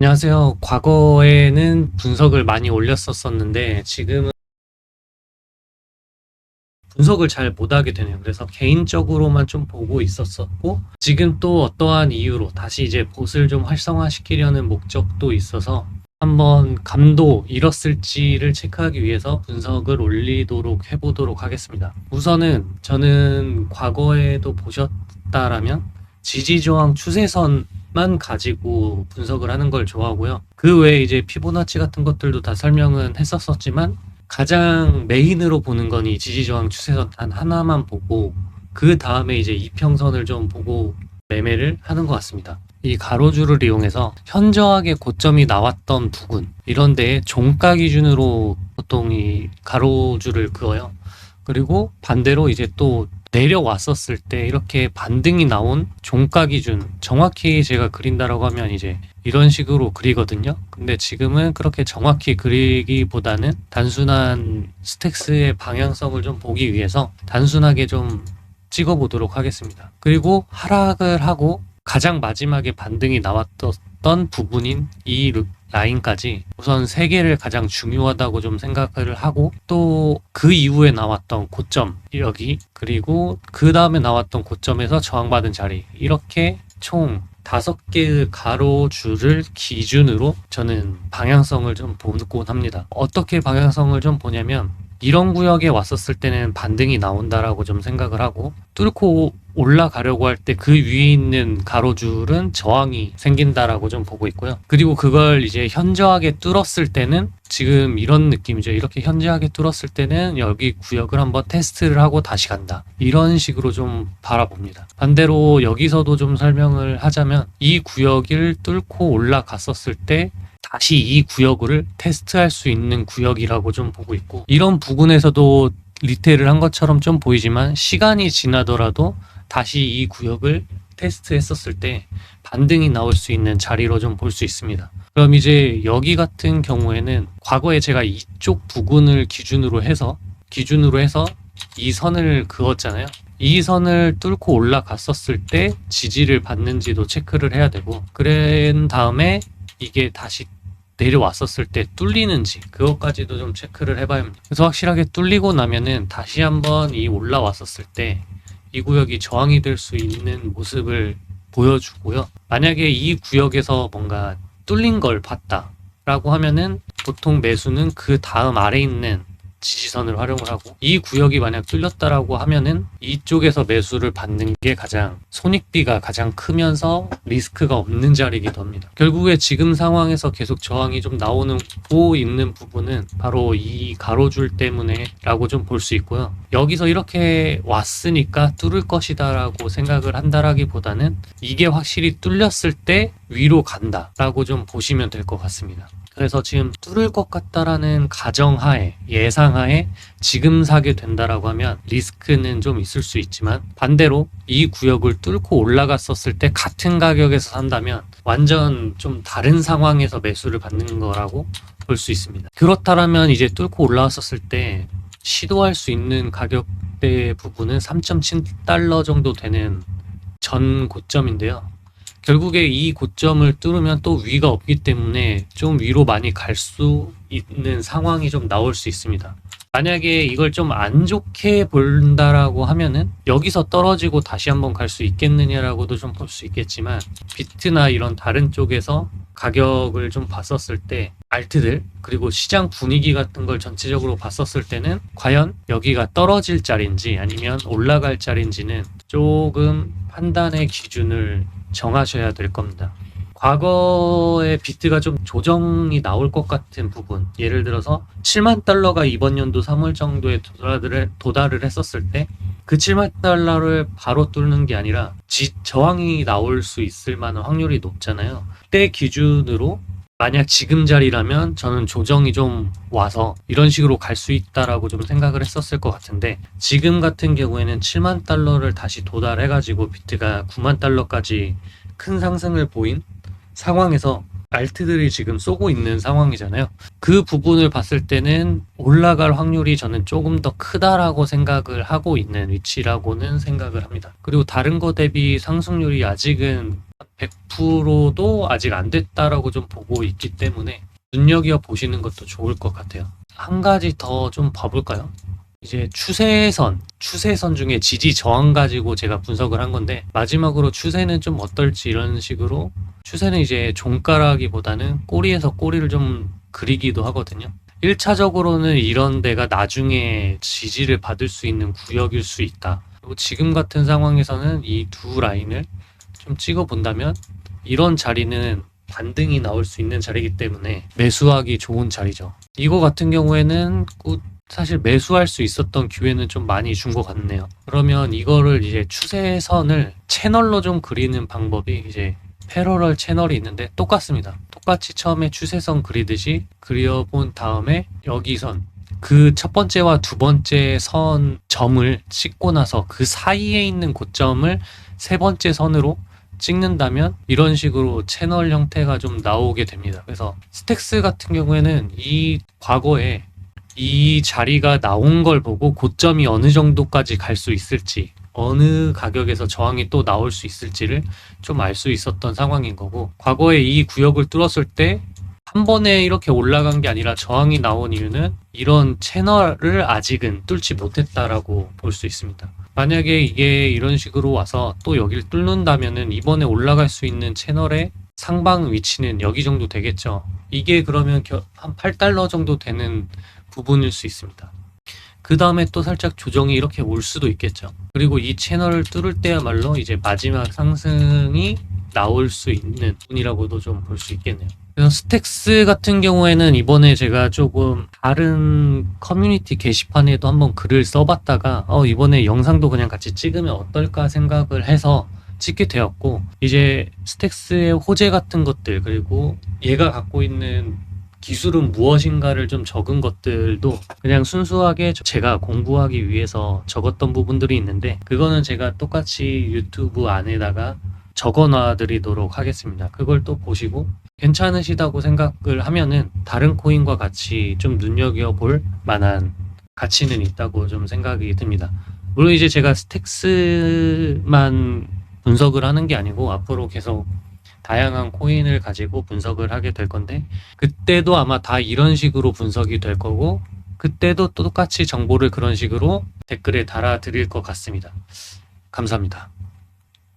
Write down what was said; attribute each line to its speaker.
Speaker 1: 안녕하세요. 과거에는 분석을 많이 올렸었었는데 지금은 분석을 잘 못하게 되네요. 그래서 개인적으로만 좀 보고 있었었고 지금 또 어떠한 이유로 다시 이제 봇을 좀 활성화시키려는 목적도 있어서 한번 감도 잃었을지를 체크하기 위해서 분석을 올리도록 해보도록 하겠습니다. 우선은 저는 과거에도 보셨다라면 지지저항 추세선만 가지고 분석을 하는 걸 좋아하고요. 그 외에 이제 피보나치 같은 것들도 다 설명은 했었었지만 가장 메인으로 보는 건 이 지지저항 추세선 단 하나만 보고 그 다음에 이제 이평선을 좀 보고 매매를 하는 것 같습니다. 이 가로줄을 이용해서 현저하게 고점이 나왔던 부근 이런 데에 종가 기준으로 보통 이 가로줄을 그어요. 그리고 반대로 이제 또 내려왔었을 때 이렇게 반등이 나온 종가 기준 정확히 제가 그린다라고 하면 이제 이런 식으로 그리거든요. 근데 지금은 그렇게 정확히 그리기보다는 단순한 스택스의 방향성을 좀 보기 위해서 단순하게 좀 찍어보도록 하겠습니다. 그리고 하락을 하고 가장 마지막에 반등이 나왔던 부분인 이 라인까지 우선 세 개를 가장 중요하다고 좀 생각을 하고 또 그 이후에 나왔던 고점 여기 그리고 그 다음에 나왔던 고점에서 저항받은 자리 이렇게 총 5개의 가로줄을 기준으로 저는 방향성을 좀 보곤 합니다. 어떻게 방향성을 좀 보냐면 이런 구역에 왔었을 때는 반등이 나온다라고 좀 생각을 하고 뚫고 올라가려고 할 때 그 위에 있는 가로줄은 저항이 생긴다라고 좀 보고 있고요. 그리고 그걸 이제 현저하게 뚫었을 때는 지금 이런 느낌이죠. 이렇게 현저하게 뚫었을 때는 여기 구역을 한번 테스트를 하고 다시 간다. 이런 식으로 좀 바라봅니다. 반대로 여기서도 좀 설명을 하자면 이 구역을 뚫고 올라갔었을 때 다시 이 구역을 테스트할 수 있는 구역이라고 좀 보고 있고 이런 부분에서도 리테일을 한 것처럼 좀 보이지만 시간이 지나더라도 다시 이 구역을 테스트했었을 때 반등이 나올 수 있는 자리로 좀 볼 수 있습니다. 그럼 이제 여기 같은 경우에는 과거에 제가 이쪽 부근을 기준으로 해서 이 선을 그었잖아요. 이 선을 뚫고 올라갔었을 때 지지를 받는지도 체크를 해야 되고 그런 다음에 이게 다시 내려왔었을 때 뚫리는지 그것까지도 좀 체크를 해봐야 합니다. 그래서 확실하게 뚫리고 나면은 다시 한번 이 올라왔었을 때 이 구역이 저항이 될 수 있는 모습을 보여주고요. 만약에 이 구역에서 뭔가 뚫린 걸 봤다라고 하면은 보통 매수는 그 다음 아래 있는 지지선을 활용을 하고 이 구역이 만약 뚫렸다라고 하면은 이쪽에서 매수를 받는 게 가장 손익비가 가장 크면서 리스크가 없는 자리이기도 합니다. 결국에 지금 상황에서 계속 저항이 좀 나오고 있는 부분은 바로 이 가로줄 때문에 라고 좀 볼 수 있고요. 여기서 이렇게 왔으니까 뚫을 것이다 라고 생각을 한다라기보다는 이게 확실히 뚫렸을 때 위로 간다 라고 좀 보시면 될 것 같습니다. 그래서 지금 뚫을 것 같다라는 가정하에 예상하에 지금 사게 된다라고 하면 리스크는 좀 있을 수 있지만 반대로 이 구역을 뚫고 올라갔었을 때 같은 가격에서 산다면 완전 좀 다른 상황에서 매수를 받는 거라고 볼 수 있습니다. 그렇다면 이제 뚫고 올라왔었을 때 시도할 수 있는 가격대 부분은 3.7달러 정도 되는 전 고점인데요. 결국에 이 고점을 뚫으면 또 위가 없기 때문에 좀 위로 많이 갈 수 있는 상황이 좀 나올 수 있습니다. 만약에 이걸 좀 안 좋게 본다라고 하면은 여기서 떨어지고 다시 한번 갈 수 있겠느냐라고도 좀 볼 수 있겠지만 비트나 이런 다른 쪽에서 가격을 좀 봤었을 때 알트들 그리고 시장 분위기 같은 걸 전체적으로 봤었을 때는 과연 여기가 떨어질 자리인지 아니면 올라갈 자리인지는 조금 판단의 기준을 정하셔야 될 겁니다. 과거에 비트가 좀 조정이 나올 것 같은 부분 예를 들어서 7만 달러가 이번 연도 3월 정도에 도달을 했었을 때 그 7만 달러를 바로 뚫는 게 아니라 저항이 나올 수 있을 만한 확률이 높잖아요. 그때 기준으로 만약 지금 자리라면 저는 조정이 좀 와서 이런 식으로 갈 수 있다라고 좀 생각을 했었을 것 같은데 지금 같은 경우에는 7만 달러를 다시 도달해가지고 비트가 9만 달러까지 큰 상승을 보인 상황에서 알트들이 지금 쏘고 있는 상황이잖아요. 그 부분을 봤을 때는 올라갈 확률이 저는 조금 더 크다라고 생각을 하고 있는 위치라고는 생각을 합니다. 그리고 다른 거 대비 상승률이 아직은 100%도 아직 안 됐다라고 좀 보고 있기 때문에 눈여겨 보시는 것도 좋을 것 같아요. 한 가지 더 좀 봐볼까요? 이제 추세선 중에 지지 저항 가지고 제가 분석을 한 건데, 마지막으로 추세는 좀 어떨지 이런 식으로, 추세는 이제 종가라기보다는 꼬리에서 꼬리를 좀 그리기도 하거든요. 1차적으로는 이런 데가 나중에 지지를 받을 수 있는 구역일 수 있다. 그리고 지금 같은 상황에서는 이 두 라인을 좀 찍어 본다면 이런 자리는 반등이 나올 수 있는 자리이기 때문에 매수하기 좋은 자리죠. 이거 같은 경우에는 사실 매수할 수 있었던 기회는 좀 많이 준 것 같네요. 그러면 이거를 이제 추세선을 채널로 좀 그리는 방법이, 이제 패러럴 채널이 있는데 똑같습니다. 똑같이 처음에 추세선 그리듯이 그려본 다음에 여기선 그 첫 번째와 두 번째 선 점을 찍고 나서 그 사이에 있는 고점을 세 번째 선으로 찍는다면 이런 식으로 채널 형태가 좀 나오게 됩니다. 그래서 스택스 같은 경우에는 이 과거에 이 자리가 나온 걸 보고 고점이 어느 정도까지 갈 수 있을지, 어느 가격에서 저항이 또 나올 수 있을지를 좀 알 수 있었던 상황인 거고, 과거에 이 구역을 뚫었을 때 한 번에 이렇게 올라간 게 아니라 저항이 나온 이유는 이런 채널을 아직은 뚫지 못했다라고 볼 수 있습니다. 만약에 이게 이런 식으로 와서 또 여기를 뚫는다면은 이번에 올라갈 수 있는 채널의 상방 위치는 여기 정도 되겠죠. 이게 그러면 한 8달러 정도 되는 부분일 수 있습니다. 그 다음에 또 살짝 조정이 이렇게 올 수도 있겠죠. 그리고 이 채널을 뚫을 때야말로 이제 마지막 상승이 나올 수 있는 부분이라고도 좀 볼 수 있겠네요. 그래서 스택스 같은 경우에는 이번에 제가 조금 다른 커뮤니티 게시판에도 한번 글을 써봤다가 이번에 영상도 그냥 같이 찍으면 어떨까 생각을 해서 찍게 되었고, 이제 스택스의 호재 같은 것들, 그리고 얘가 갖고 있는 기술은 무엇인가를 좀 적은 것들도 그냥 순수하게 제가 공부하기 위해서 적었던 부분들이 있는데, 그거는 제가 똑같이 유튜브 안에다가 적어놔 드리도록 하겠습니다. 그걸 또 보시고 괜찮으시다고 생각을 하면은 다른 코인과 같이 좀 눈여겨볼 만한 가치는 있다고 좀 생각이 듭니다. 물론 이제 제가 스택스만 분석을 하는 게 아니고 앞으로 계속 다양한 코인을 가지고 분석을 하게 될 건데, 그때도 아마 다 이런 식으로 분석이 될 거고, 그때도 또 똑같이 정보를 그런 식으로 댓글에 달아 드릴 것 같습니다. 감사합니다.